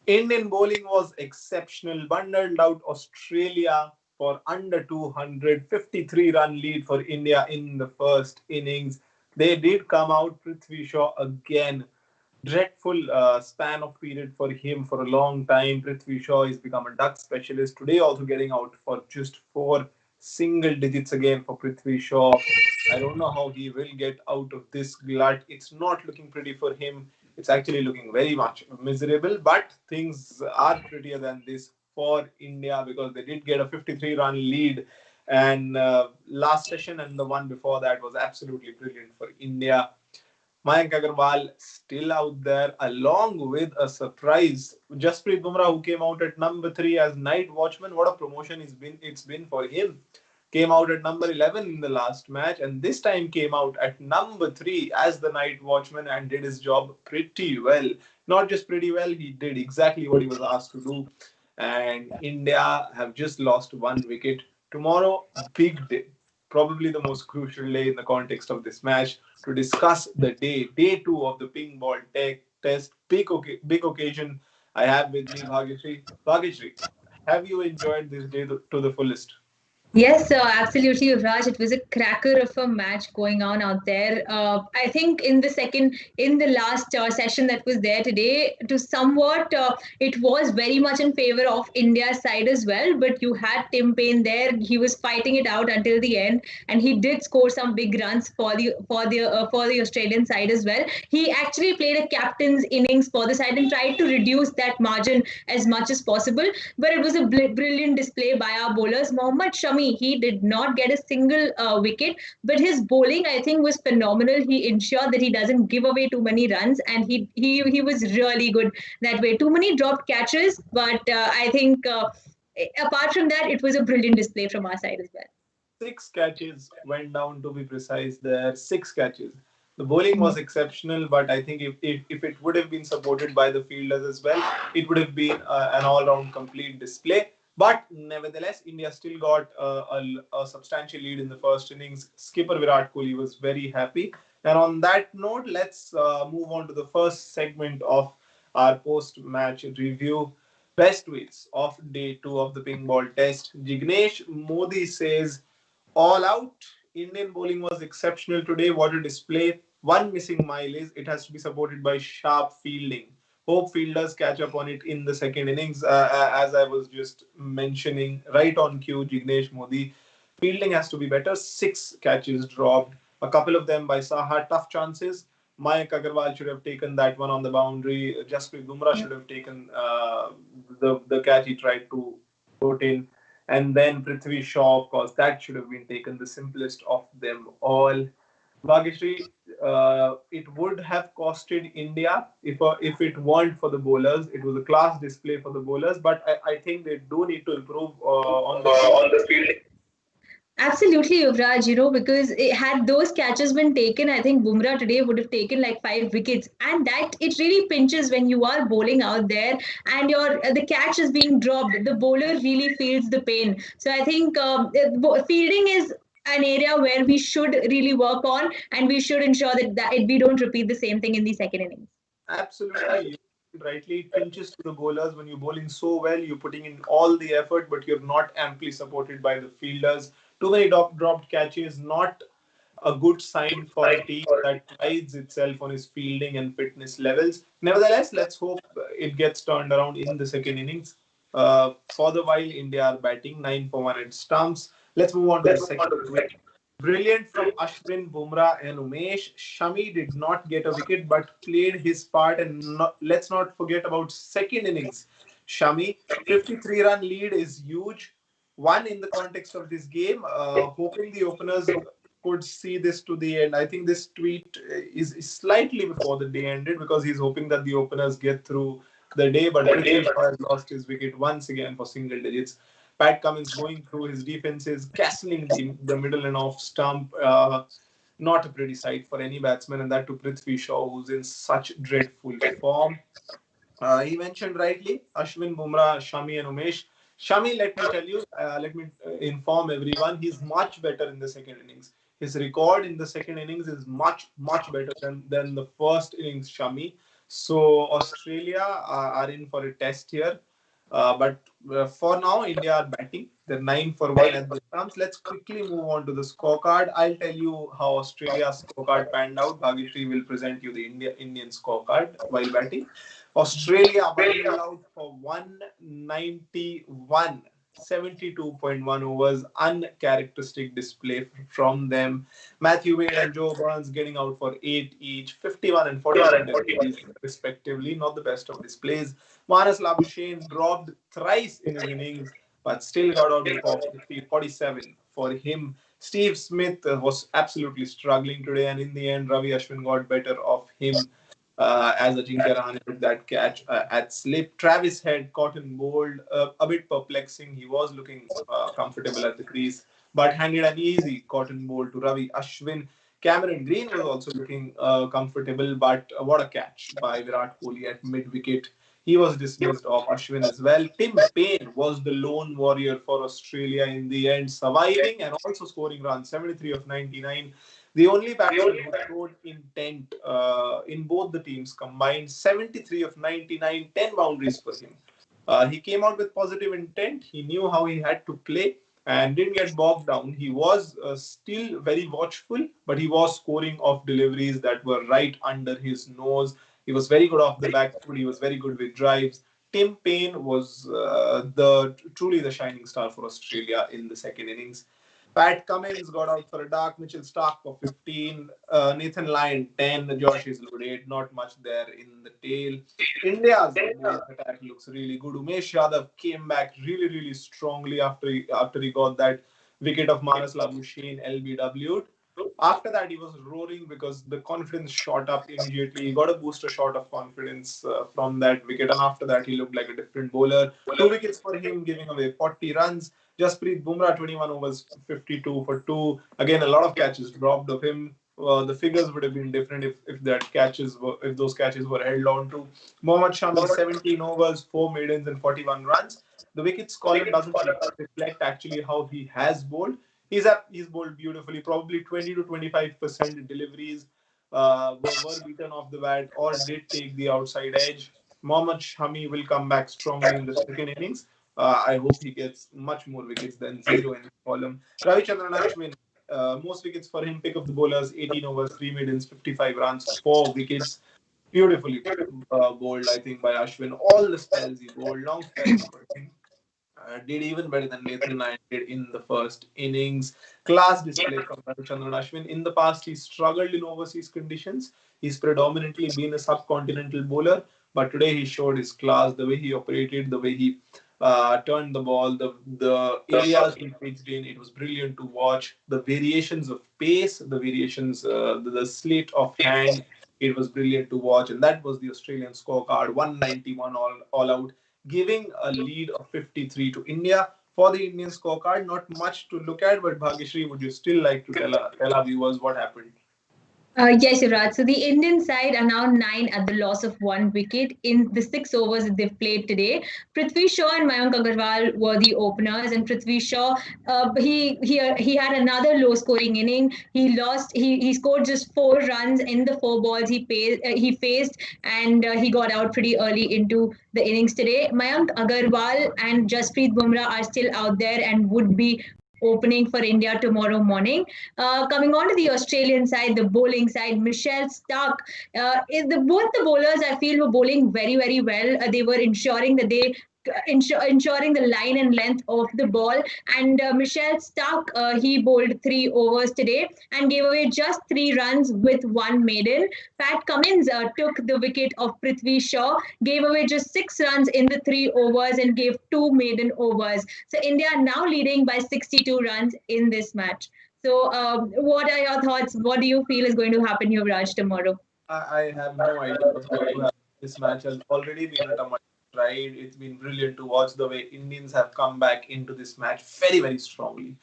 Indian bowling was exceptional, bundled out Australia for under 200, 53-run lead for India in the first innings. They did come out. Prithvi Shaw again. Dreadful span of period for him for a long time. Prithvi Shaw has become a duck specialist. Today also getting out for just four single digits again for Prithvi Shaw. I don't know how he will get out of this glut. It's not looking pretty for him. It's actually looking very much miserable, but things are prettier than this for India because they did get a 53-run lead. And last session and the one before that was absolutely brilliant for India. Mayank Agarwal still out there, along with a surprise Jasprit Bumrah, who came out at number 3 as night watchman. What a promotion it's been for him. Came out at number 11 in the last match, and this time came out at number 3 as the night watchman and did his job pretty well. Not just pretty well, he did exactly what he was asked to do. And India have just lost one wicket. Tomorrow, big day, probably the most crucial day in the context of this match to discuss the day two of the ping ball test. Big occasion. I have with me Bhageshri. Bhageshri, have you enjoyed this day to the fullest? Yes, absolutely, Yuvraj. It was a cracker of a match going on out there. I think in the last session that was there today, to somewhat, it was very much in favor of India's side as well. But you had Tim Paine there; he was fighting it out until the end, and he did score some big runs for the Australian side as well. He actually played a captain's innings for the side and tried to reduce that margin as much as possible. But it was a brilliant display by our bowlers. Mohammad Shami, he did not get a single wicket, but his bowling, I think, was phenomenal. He ensured that he doesn't give away too many runs, and he was really good that way. Too many dropped catches, but I think apart from that, it was a brilliant display from our side as well. Six catches went down, to be precise. There, six catches. The bowling was exceptional, but I think if it would have been supported by the fielders as well, it would have been an all-round complete display. But nevertheless, India still got a substantial lead in the first innings. Skipper Virat Kohli was very happy. And on that note, let's move on to the first segment of our post-match review. Best tweets of day two of the ping ball test. Jignesh Modi says, all out. Indian bowling was exceptional today. What a display. One missing mile is it has to be supported by sharp fielding. Hope fielders catch up on it in the second innings. As I was just mentioning, right on cue, Jignesh Modi. Fielding has to be better. Six catches dropped. A couple of them by Saha. Tough chances. Mayank Agarwal should have taken that one on the boundary. Jasprit Bumrah should have taken the catch he tried to put in. And then Prithvi Shaw, of course, that should have been taken, the simplest of them all. Bhageshri, it would have costed India if it weren't for the bowlers. It was a class display for the bowlers, but I think they do need to improve on the field. On the field. Absolutely, Yuvraj, because had those catches been taken, I think Bumrah today would have taken like 5 wickets. And that it really pinches when you are bowling out there and the catch is being dropped. The bowler really feels the pain. So I think fielding is an area where we should really work on and we should ensure that we don't repeat the same thing in the second innings. Absolutely. Rightly, it pinches to the bowlers when you're bowling so well, you're putting in all the effort, but you're not amply supported by the fielders. Too many dropped catches, not a good sign for a team that prides itself on its fielding and fitness levels. Nevertheless, let's hope it gets turned around in the second innings. For the while, India are batting 9 for 1 at stumps. Let's move on to the second tweet. Brilliant from Ashwin, Bumrah, and Umesh. Shami did not get a wicket but played his part. And let's not forget about second innings. Shami, 53-run lead is huge. One in the context of this game. Hoping the openers could see this to the end. I think this tweet is slightly before the day ended because he's hoping that the openers get through the day. But Prithvi Shaw has lost his wicket once again for single digits. Pat Cummins going through his defenses, castling the middle and off stump. Not a pretty sight for any batsman, and that to Prithvi Shaw, who's in such dreadful form. He mentioned rightly Ashwin, Bumrah, Shami, and Umesh. Shami, let me inform everyone, he's much better in the second innings. His record in the second innings is much, much better than the first innings, Shami. So Australia are in for a test here. But for now, India are batting. They're 9 for 1 at the stumps. Let's quickly move on to the scorecard. I'll tell you how Australia's scorecard panned out. Bhagishri will present you the Indian scorecard while batting. Australia bundled out for 191, 72.1 overs, uncharacteristic display from them. Matthew Wade and Joe Burns getting out for 8 each, 51 and 47 deliveries respectively. Not the best of displays. Manas Labuschagne dropped thrice in his innings, but still got out for 47 for him. Steve Smith was absolutely struggling today, and in the end, Ravi Ashwin got better of him as Ajinkya Rahane took that catch at slip. Travis Head caught in bold, a bit perplexing. He was looking comfortable at the crease, but handed an easy cotton ball to Ravi Ashwin. Cameron Green was also looking comfortable, but what a catch by Virat Kohli at mid wicket. He was dismissed off Ashwin as well. Tim Paine was the lone warrior for Australia in the end, surviving and also scoring runs, 73 of 99. The only batsman who showed intent in both the teams combined, 73 of 99, 10 boundaries for him. He came out with positive intent. He knew how he had to play and didn't get bogged down. He was still very watchful, but he was scoring off deliveries that were right under his nose. He was very good off the back foot. He was very good with drives. Tim Paine was the truly the shining star for Australia in the second innings. Pat Cummins got out for a dark. Mitchell Stark for 15. Nathan Lyon 10. Josh Hazlewood 8. Not much there in the tail. India's bowling attack looks really good. Umesh Yadav came back really, really strongly after he got that wicket of Manas Labuschagne LBW'd. After that, he was roaring because the confidence shot up immediately. He got a booster shot of confidence from that wicket, and after that, he looked like a different bowler. 2 wickets for him, giving away 40 runs. Jasprit Bumrah, 21 overs, 52 for 2. Again, a lot of catches dropped of him. The figures would have been different if those catches were held on to. Mohammad Shami, 17 overs, 4 maidens, and 41 runs. The wickets column doesn't reflect actually how he has bowled. He's bowled beautifully. Probably 20 to 25% deliveries were beaten off the bat or did take the outside edge. Mohammad Shami will come back strongly in the second innings. I hope he gets much more wickets than zero in the column. Ravichandran Ashwin, most wickets for him. Pick of the bowlers, 18 overs, 3 maidens, 55 runs, 4 wickets. Beautifully bowled, I think, by Ashwin. All the spells he bowled, long spells for him. Did even better than Nathan Lyon did in the first innings. Class display from Ravichandran Ashwin. In the past, he struggled in overseas conditions. He's predominantly been a subcontinental bowler, but today he showed his class, the way he operated, the way he turned the ball, the areas he pitched in. It was brilliant to watch. The variations of pace, the variations, the sleight of hand. It was brilliant to watch, and that was the Australian scorecard, 191 all out, giving a lead of 53 to India. For the Indian scorecard, not much to look at, but Bhagishri, would you still like to tell our viewers what happened? Yes, Yuvraj. So the Indian side are now 9 at the loss of 1 wicket in the 6 overs that they've played today. Prithvi Shaw and Mayank Agarwal were the openers, and Prithvi Shaw, he had another low-scoring inning. He scored just 4 runs in the 4 balls he faced, and he got out pretty early into the innings today. Mayank Agarwal and Jasprit Bumrah are still out there and would be opening for India tomorrow morning. Coming on to the Australian side, the bowling side, Michelle Stark. Both the bowlers I feel were bowling very very well. They were ensuring that they ensuring the line and length of the ball. And Michelle Stark, he bowled 3 overs today and gave away just 3 runs with 1 maiden. Pat Cummins took the wicket of Prithvi Shaw, gave away just 6 runs in the 3 overs and gave 2 maiden overs. So India now leading by 62 runs in this match. So, what are your thoughts? What do you feel is going to happen, Yuvraj, tomorrow? I have no idea what's going to happen. This match has already been a tumult ride. It's been brilliant to watch the way Indians have come back into this match very, very strongly.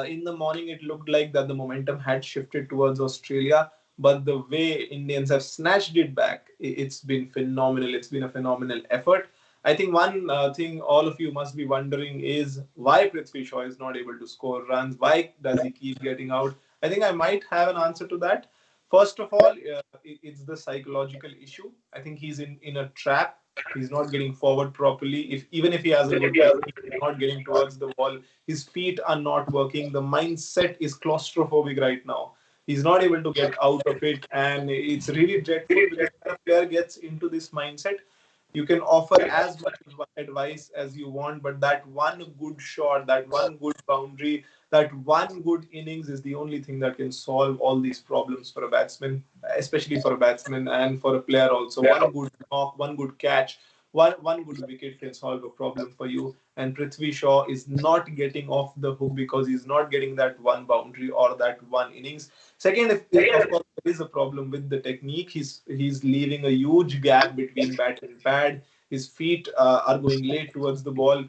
In the morning, it looked like that the momentum had shifted towards Australia, but the way Indians have snatched it back, it's been phenomenal. It's been a phenomenal effort. I think one thing all of you must be wondering is why Prithvi Shaw is not able to score runs. Why does he keep getting out? I think I might have an answer to that. First of all, it's the psychological issue. I think he's in a trap. He's not getting forward properly. If even if he has a good technique, he's not getting towards the ball. His feet are not working. The mindset is claustrophobic right now. He's not able to get out of it, and it's really dreadful because when a player gets into this mindset, you can offer as much advice as you want, but that one good shot, that one good boundary, that one good innings is the only thing that can solve all these problems for a batsman, especially for a batsman and for a player also. One good knock, one good catch, one good wicket can solve a problem for you. And Prithvi Shaw is not getting off the hook because he's not getting that one boundary or that one innings. Second, if of course there is a problem with the technique, he's leaving a huge gap between bat and pad. His feet are going late towards the ball.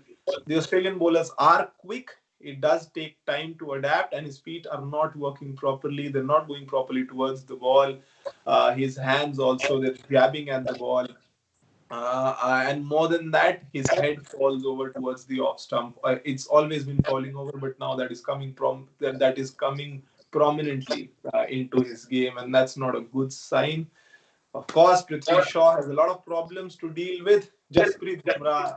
The Australian bowlers are quick. It does take time to adapt, and his feet are not working properly. They're not going properly towards the ball. His hands also, they're grabbing at the ball. And more than that, his head falls over towards the off stump. It's always been falling over, but now that is coming prominently into his game, and that's not a good sign. Of course, Prithvi Shaw has a lot of problems to deal with. Jasprit Bumrah,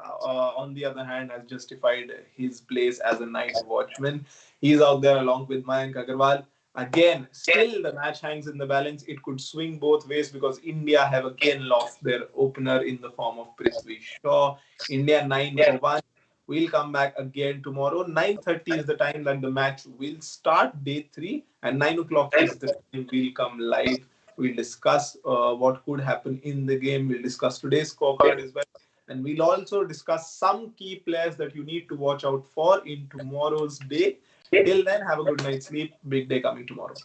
on the other hand, has justified his place as a night watchman. He's out there along with Mayank Agarwal. Again, still the match hangs in the balance. It could swing both ways because India have again lost their opener in the form of Prithvi Shaw. India 9 for 1. We'll come back again tomorrow. 9:30 is the time that the match will start, day 3, and 9 o'clock is the time we'll come live. We'll discuss what could happen in the game. We'll discuss today's scorecard as well. And we'll also discuss some key players that you need to watch out for in tomorrow's day. Till then, have a good night's sleep. Big day coming tomorrow.